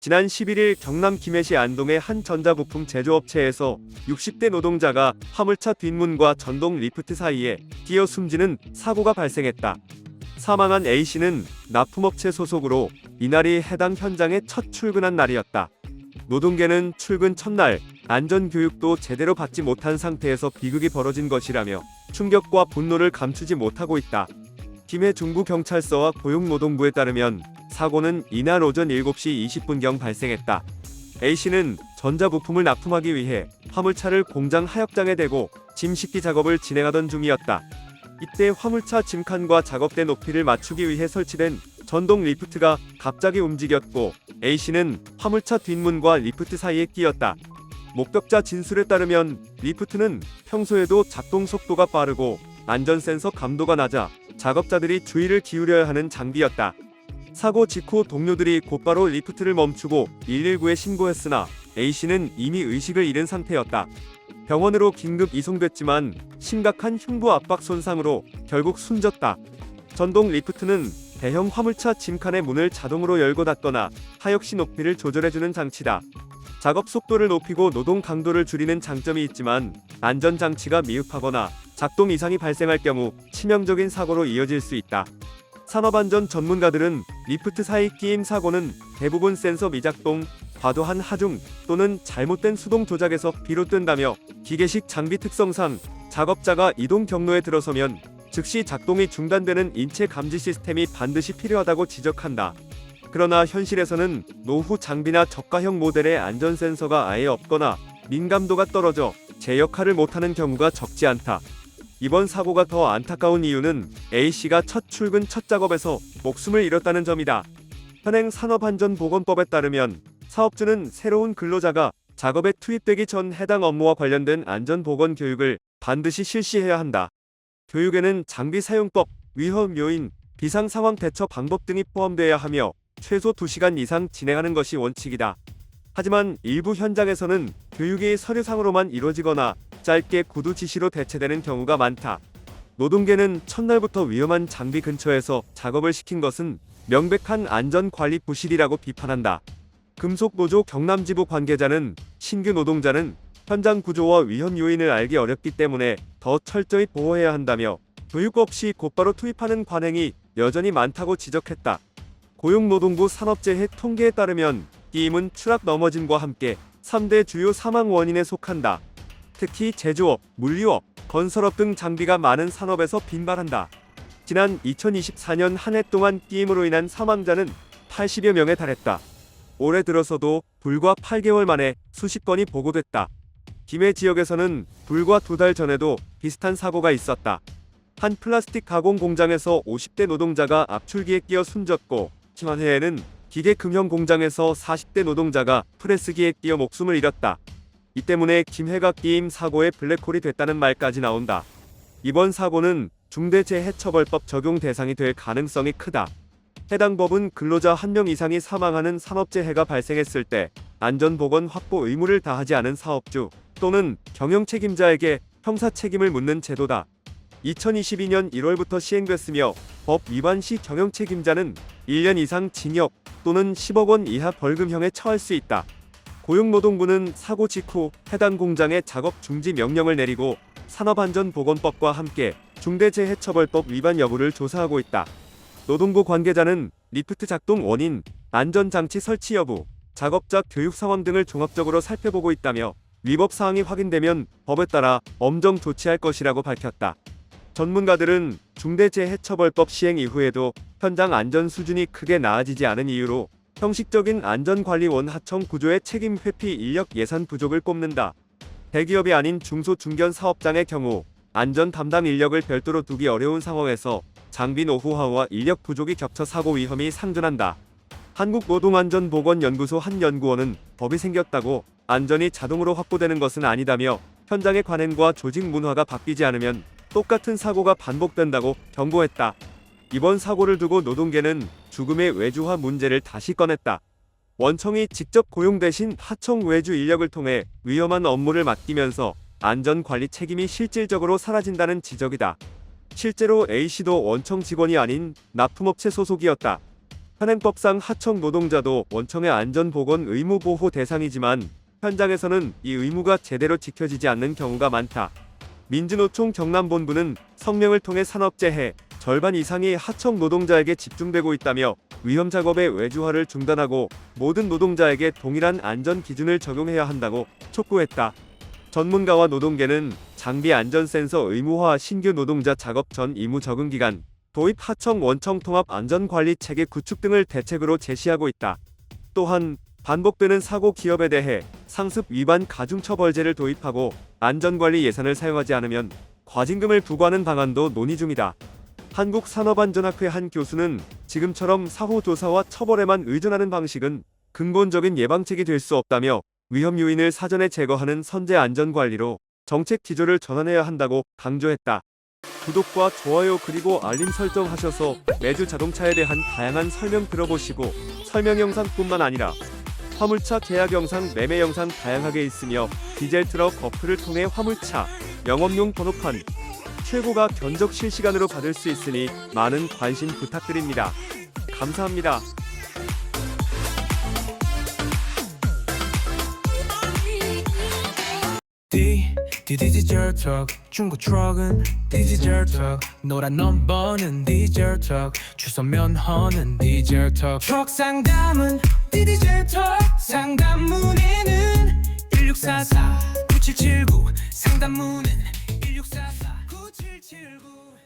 지난 11일 경남 김해시 안동의 한 전자부품 제조업체에서 60대 노동자가 화물차 뒷문과 전동 리프트 사이에 끼어 숨지는 사고가 발생했다. 사망한 A씨는 납품업체 소속으로 이날이 해당 현장에 첫 출근한 날이었다. 노동계는 출근 첫날 안전교육도 제대로 받지 못한 상태에서 비극이 벌어진 것이라며 충격과 분노를 감추지 못하고 있다. 김해 중부경찰서와 고용노동부에 따르면 사고는 이날 오전 7시 20분경 발생했다. A씨는 전자부품을 납품하기 위해 화물차를 공장 하역장에 대고 짐 싣기 작업을 진행하던 중이었다. 이때 화물차 짐칸과 작업대 높이를 맞추기 위해 설치된 전동 리프트가 갑자기 움직였고 A씨는 화물차 뒷문과 리프트 사이에 끼었다. 목격자 진술에 따르면 리프트는 평소에도 작동 속도가 빠르고 안전센서 감도가 낮아 작업자들이 주의를 기울여야 하는 장비였다. 사고 직후 동료들이 곧바로 리프트를 멈추고 119에 신고했으나 A씨는 이미 의식을 잃은 상태였다. 병원으로 긴급 이송됐지만 심각한 흉부 압박 손상으로 결국 숨졌다. 전동 리프트는 대형 화물차 짐칸의 문을 자동으로 열고 닫거나 하역시 높이를 조절해주는 장치다. 작업 속도를 높이고 노동 강도를 줄이는 장점이 있지만 안전장치가 미흡하거나 작동 이상이 발생할 경우 치명적인 사고로 이어질 수 있다. 산업안전 전문가들은 리프트 사이 끼임 사고는 대부분 센서 미작동, 과도한 하중 또는 잘못된 수동 조작에서 비롯된다며 기계식 장비 특성상 작업자가 이동 경로에 들어서면 즉시 작동이 중단되는 인체 감지 시스템이 반드시 필요하다고 지적한다. 그러나 현실에서는 노후 장비나 저가형 모델의 안전 센서가 아예 없거나 민감도가 떨어져 제 역할을 못하는 경우가 적지 않다. 이번 사고가 더 안타까운 이유는 A씨가 첫 출근 첫 작업에서 목숨을 잃었다는 점이다. 현행 산업안전보건법에 따르면 사업주는 새로운 근로자가 작업에 투입되기 전 해당 업무와 관련된 안전보건 교육을 반드시 실시해야 한다. 교육에는 장비 사용법, 위험 요인, 비상상황 대처 방법 등이 포함되어야 하며 최소 2시간 이상 진행하는 것이 원칙이다. 하지만 일부 현장에서는 교육이 서류상으로만 이루어지거나 짧게 구두 지시로 대체되는 경우가 많다. 노동계는 첫날부터 위험한 장비 근처에서 작업을 시킨 것은 명백한 안전관리 부실이라고 비판한다. 금속노조 경남지부 관계자는 신규 노동자는 현장 구조와 위험 요인을 알기 어렵기 때문에 더 철저히 보호해야 한다며 교육 없이 곧바로 투입하는 관행이 여전히 많다고 지적했다. 고용노동부 산업재해 통계에 따르면 끼임은 추락 넘어짐과 함께 3대 주요 사망 원인에 속한다. 특히 제조업, 물류업, 건설업 등 장비가 많은 산업에서 빈발한다. 지난 2024년 한 해 동안 끼임으로 인한 사망자는 80여 명에 달했다. 올해 들어서도 불과 8개월 만에 수십 건이 보고됐다. 김해 지역에서는 불과 2달 전에도 비슷한 사고가 있었다. 한 플라스틱 가공 공장에서 50대 노동자가 압출기에 끼어 숨졌고 지난해에는 기계 금형 공장에서 40대 노동자가 프레스기에 끼어 목숨을 잃었다. 이 때문에 김해가 끼임 사고의 블랙홀이 됐다는 말까지 나온다. 이번 사고는 중대재해처벌법 적용 대상이 될 가능성이 크다. 해당 법은 근로자 1명 이상이 사망하는 산업재해가 발생했을 때 안전보건 확보 의무를 다하지 않은 사업주 또는 경영책임자에게 형사책임을 묻는 제도다. 2022년 1월부터 시행됐으며 법 위반 시 경영책임자는 1년 이상 징역 또는 10억 원 이하 벌금형에 처할 수 있다. 고용노동부는 사고 직후 해당 공장에 작업 중지 명령을 내리고 산업안전보건법과 함께 중대재해처벌법 위반 여부를 조사하고 있다. 노동부 관계자는 리프트 작동 원인, 안전장치 설치 여부, 작업자 교육 상황 등을 종합적으로 살펴보고 있다며 위법 사항이 확인되면 법에 따라 엄정 조치할 것이라고 밝혔다. 전문가들은 중대재해처벌법 시행 이후에도 현장 안전 수준이 크게 나아지지 않은 이유로 형식적인 안전관리원 하청 구조의 책임 회피 인력 예산 부족을 꼽는다. 대기업이 아닌 중소중견 사업장의 경우 안전 담당 인력을 별도로 두기 어려운 상황에서 장비 노후화와 인력 부족이 겹쳐 사고 위험이 상존한다. 한국노동안전보건연구소 한 연구원은 법이 생겼다고 안전이 자동으로 확보되는 것은 아니다며 현장의 관행과 조직 문화가 바뀌지 않으면 똑같은 사고가 반복된다고 경고했다. 이번 사고를 두고 노동계는 죽음의 외주화 문제를 다시 꺼냈다. 원청이 직접 고용 대신 하청 외주 인력을 통해 위험한 업무를 맡기면서 안전관리 책임이 실질적으로 사라진다는 지적이다. 실제로 A씨도 원청 직원이 아닌 납품업체 소속이었다. 현행법상 하청 노동자도 원청의 안전보건 의무 보호 대상이지만 현장에서는 이 의무가 제대로 지켜지지 않는 경우가 많다. 민주노총 경남본부는 성명을 통해 산업재해 절반 이상이 하청 노동자에게 집중되고 있다며 위험 작업의 외주화를 중단하고 모든 노동자에게 동일한 안전 기준을 적용해야 한다고 촉구했다. 전문가와 노동계는 장비 안전 센서 의무화, 신규 노동자 작업 전 의무 적응 기간, 도입 하청 원청 통합 안전관리 체계 구축 등을 대책으로 제시하고 있다. 또한 반복되는 사고 기업에 대해 상습 위반 가중처벌제를 도입하고 안전관리 예산을 사용하지 않으면 과징금을 부과하는 방안도 논의 중이다. 한국산업안전학회 한 교수는 지금처럼 사후 조사와 처벌에만 의존하는 방식은 근본적인 예방책이 될 수 없다며 위험 요인을 사전에 제거하는 선제 안전관리로 정책 기조를 전환해야 한다고 강조했다. 구독과 좋아요 그리고 알림 설정하셔서 매주 자동차에 대한 다양한 설명 들어보시고 설명 영상뿐만 아니라 화물차 계약 영상, 매매 영상 다양하게 있으며 디젤 트럭 어플을 통해 화물차 영업용 번호판 최고가 견적 실시간으로 받을 수 있으니 많은 관심 부탁드립니다. 감사합니다. 디젤 트럭 중고 트럭은 디젤 트럭 노란 넘버는 디젤 트럭 주소 면허는 디젤 트럭 상담은 디젤 트럭 상담 문의는 1644 9779 상담 문의는 1644 9779